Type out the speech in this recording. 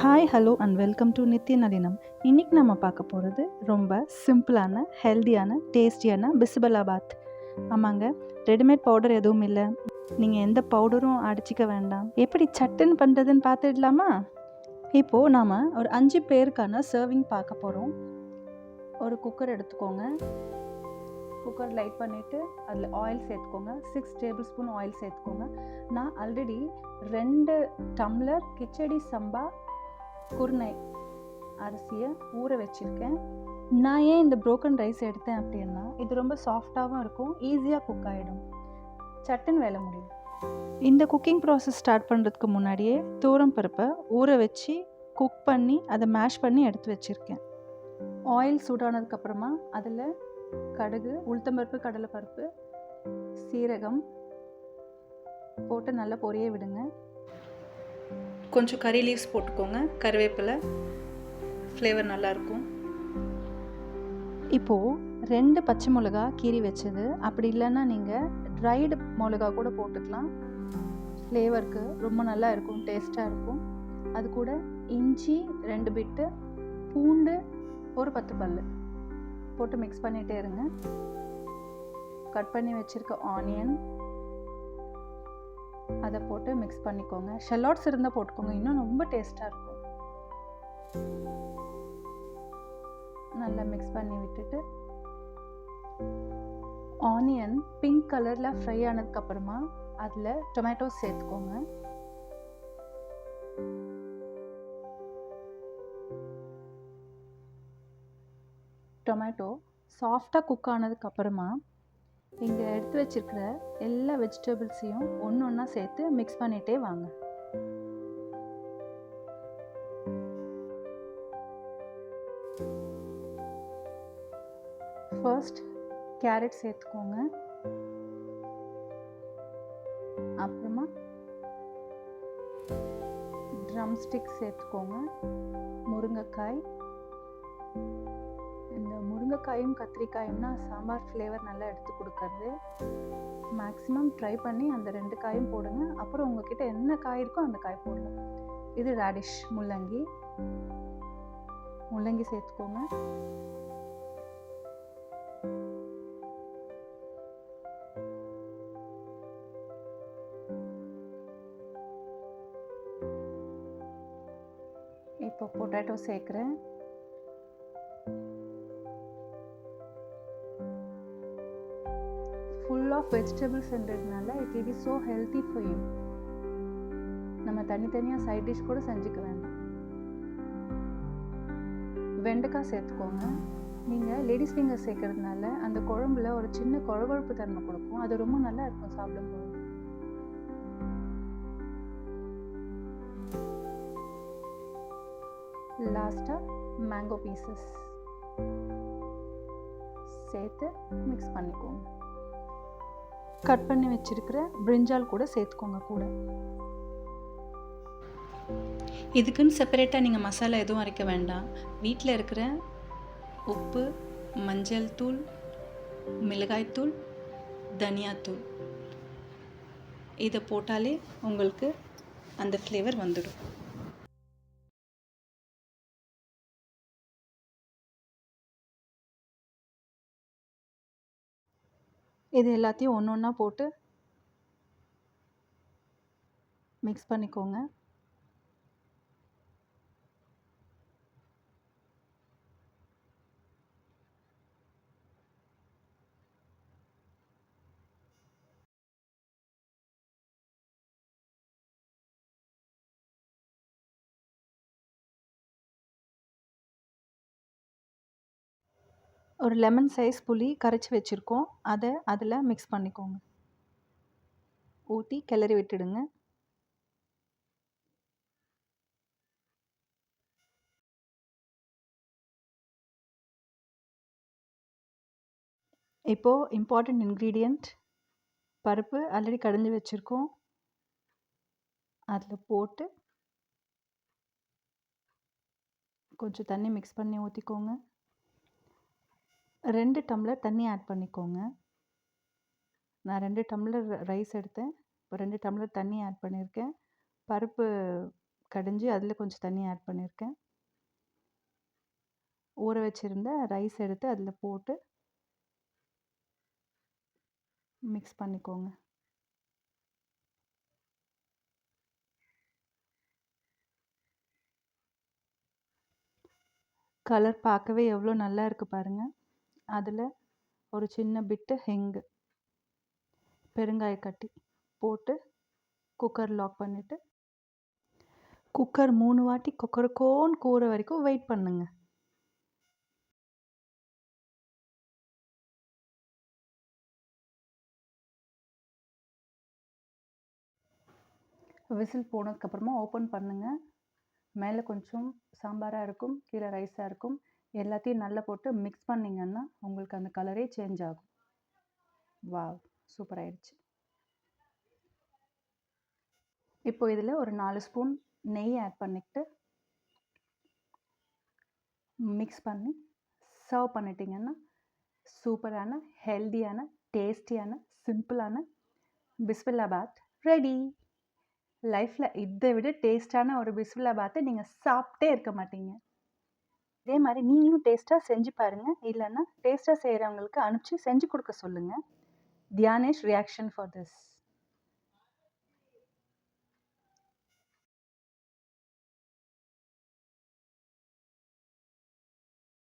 Hi, hello and welcome to நித்திய நளினம். இன்னைக்கு நம்ம பார்க்க போகிறது ரொம்ப சிம்பிளான, ஹெல்தியான, டேஸ்டியான பிசிபலாபாத். ஆமாங்க, ரெடிமேட் பவுடர் எதுவும் இல்லை. நீங்கள் எந்த பவுடரும் அடிச்சிக்க வேண்டாம். எப்படி சட்டுன்னு பண்ணுறதுன்னு பார்த்துடலாமா? இப்போது நாம் ஒரு 5 பேருக்கான சர்விங் பார்க்க போகிறோம். ஒரு குக்கர் எடுத்துக்கோங்க. குக்கர் லைட் பண்ணிவிட்டு அதில் ஆயில் சேர்த்துக்கோங்க. 6 டேபிள் ஸ்பூன் ஆயில் சேர்த்துக்கோங்க. நான் ஆல்ரெடி 2 டம்ளர் கிச்சடி சம்பா குருணை அரிசியை ஊற வச்சுருக்கேன். நான் ஏன் இந்த ப்ரோக்கன் ரைஸ் எடுத்தேன் அப்படின்னா, இது ரொம்ப சாஃப்டாகவும் இருக்கும், ஈஸியாக குக் ஆகிடும், சட்டுன்னு வேலை முடியும். இந்த குக்கிங் ப்ராசஸ் ஸ்டார்ட் பண்ணுறதுக்கு முன்னாடியே தூரம் பருப்பை ஊற வச்சு குக் பண்ணி அதை மேஷ் பண்ணி எடுத்து வச்சுருக்கேன். ஆயில் சூடானதுக்கப்புறமா அதில் கடுகு, உளுத்தம்பருப்பு, கடலைப்பருப்பு, சீரகம் போட்டு நல்லா பொரிய விடுங்க. கொஞ்சம் கறி லீவ்ஸ் போட்டுக்கோங்க, கருவேப்பிலை, ஃப்ளேவர் நல்லாயிருக்கும். இப்போது 2 பச்சை மிளகா கீறி வச்சது, அப்படி இல்லைன்னா நீங்கள் ட்ரைடு மிளகா கூட போட்டுக்கலாம். ஃப்ளேவருக்கு ரொம்ப நல்லா இருக்கும், டேஸ்ட்டாக இருக்கும். அது கூட இஞ்சி 2 பிட்டு, பூண்டு ஒரு 10 பல் போட்டு மிக்ஸ் பண்ணிகிட்டே இருங்க. கட் பண்ணி வச்சுருக்க ஆனியன் அதை போட்டு மிக்ஸ் பண்ணிக்கோங்க. ஷெல்லாட்ஸ் இருந்தால் போட்டுக்கோங்க, இன்னும் ரொம்ப டேஸ்ட்டாக இருக்கும். நல்லா மிக்ஸ் பண்ணி விட்டுட்டு ஆனியன் பிங்க் கலரில் ஃப்ரை ஆனதுக்கப்புறமா அதில் டொமேட்டோ சேர்த்துக்கோங்க. டொமேட்டோ சாஃப்டாக குக் ஆனதுக்கப்புறமா இங்கே எடுத்து வச்சிருக்கிற எல்லா வெஜிடபிள்ஸையும் ஒன்று ஒன்றா சேர்த்து மிக்ஸ் பண்ணிகிட்டே வாங்க. ஃபர்ஸ்ட் கேரட் சேர்த்துக்கோங்க. அப்புறமா ட்ரம் ஸ்டிக் சேர்த்துக்கோங்க. முருங்கைக்காய். இந்த முருங்கைக்காயும் கத்திரிக்காயும்னா சாம்பார் ஃப்ளேவர் நல்லா எடுத்து கொடுக்கறது. மேக்ஸிமம் ட்ரை பண்ணி அந்த 2 காயும் போடுங்க. அப்புறம் உங்ககிட்ட என்ன காய் இருக்கோ அந்த காய் போடுங்க. இது ரேடிஷ், முள்ளங்கி சேர்த்துக்கோங்க. இப்போ பொட்டேட்டோ சேர்க்குறேன். ஃபுல் ஆஃப் வெஜிடபிள்ஸ்ன்றதுனால it will be so healthy for you. நம்ம தனித்தனியாக சைட் டிஷ் கூட செஞ்சுக்க வேண்டாம். வெண்டைக்காய் சேர்த்துக்கோங்க. நீங்கள் லேடிஸ் ஃபிங்கர் சேர்க்கறதுனால அந்த குழம்புல ஒரு சின்ன கொழகொழப்பு தன்மை கொடுக்கும், அது ரொம்ப நல்லா இருக்கும் சாப்பிடும்போது. லாஸ்ட்டாக மேங்கோ பீசஸ் சேர்த்து மிக்ஸ் பண்ணிக்கோங்க. கட் பண்ணி வச்சிருக்கிற பிரிஞ்சால் கூட சேர்த்துக்கோங்க கூட. இதுக்குன்னு செப்பரேட்டாக நீங்கள் மசாலா எதுவும் அரைக்க வேண்டாம். வீட்டில் இருக்கிற உப்பு, மஞ்சள் தூள், மிளகாய்த்தூள், தனியாத்தூள் இதை போட்டாலே உங்களுக்கு அந்த ஃப்ளேவர் வந்துடும். இது எல்லாத்தையும் ஒன்று ஒன்றா போட்டு மிக்ஸ் பண்ணிக்கோங்க. ஒரு லெமன் சைஸ் புளி கரைச்சி வச்சுருக்கோம், அதை அதில் மிக்ஸ் பண்ணிக்கோங்க. ஊற்றி கிளறி விட்டுடுங்க. இப்போது இம்பார்ட்டண்ட் இன்க்ரீடியண்ட் பருப்பு ஆல்ரெடி கடைஞ்சி வச்சுருக்கோம், அதில் போட்டு கொஞ்சம் தண்ணி மிக்ஸ் பண்ணி ஊற்றிக்கோங்க. 2 டம்ளர் தண்ணி ஆட் பண்ணிக்கோங்க. நான் 2 டம்ளர் ரைஸ் எடுத்தேன், இப்போ 2 டம்ளர் தண்ணி ஆட் பண்ணியிருக்கேன். பருப்பு கடைஞ்சி அதில் கொஞ்சம் தண்ணி ஆட் பண்ணியிருக்கேன். ஊற வச்சுருந்த ரைஸ் எடுத்து அதில் போட்டு மிக்ஸ் பண்ணிக்கோங்க. கலர் பார்க்கவே எவ்வளோ நல்லா இருக்குது பாருங்கள். அதில் ஒரு சின்ன பிட்டு ஹிங்கு, பெருங்காய கட்டி போட்டு குக்கர் லாக் பண்ணிவிட்டு குக்கர் 3 வாட்டி கொக்கரக்கோன்னு கூற வரைக்கும் வெயிட் பண்ணுங்க. விசில் போனதுக்கப்புறமா ஓப்பன் பண்ணுங்கள். மேலே கொஞ்சம் சாம்பாராக இருக்கும், கீழே ரைஸாக இருக்கும். எல்லாத்தையும் நல்லா போட்டு மிக்ஸ் பண்ணிங்கன்னா உங்களுக்கு அந்த கலரே சேஞ்ச் ஆகும். வாவ், சூப்பர் ஆயிடுச்சு. இப்போ இதில் ஒரு 4 ஸ்பூன் நெய் ஆட் பண்ணிக்கிட்டு மிக்ஸ் பண்ணி சர்வ் பண்ணிட்டீங்கன்னா சூப்பரான, ஹெல்தியான, டேஸ்டியான, சிம்பிளான பிஸ்மில்லாபாத் ரெடி. லைஃப்பில் இதை விட டேஸ்டான ஒரு பிஸ்மில்லாபாத்தை நீங்கள் சாப்பிட்டே இருக்க மாட்டீங்க. இதே மாதிரி நீங்களும் டேஸ்ட்டாக செஞ்சு பாருங்கள். இல்லைன்னா டேஸ்ட்டாக செய்கிறவங்களுக்கு அனுப்பிச்சி செஞ்சு கொடுக்க சொல்லுங்கள். Dhyanesh reaction for this.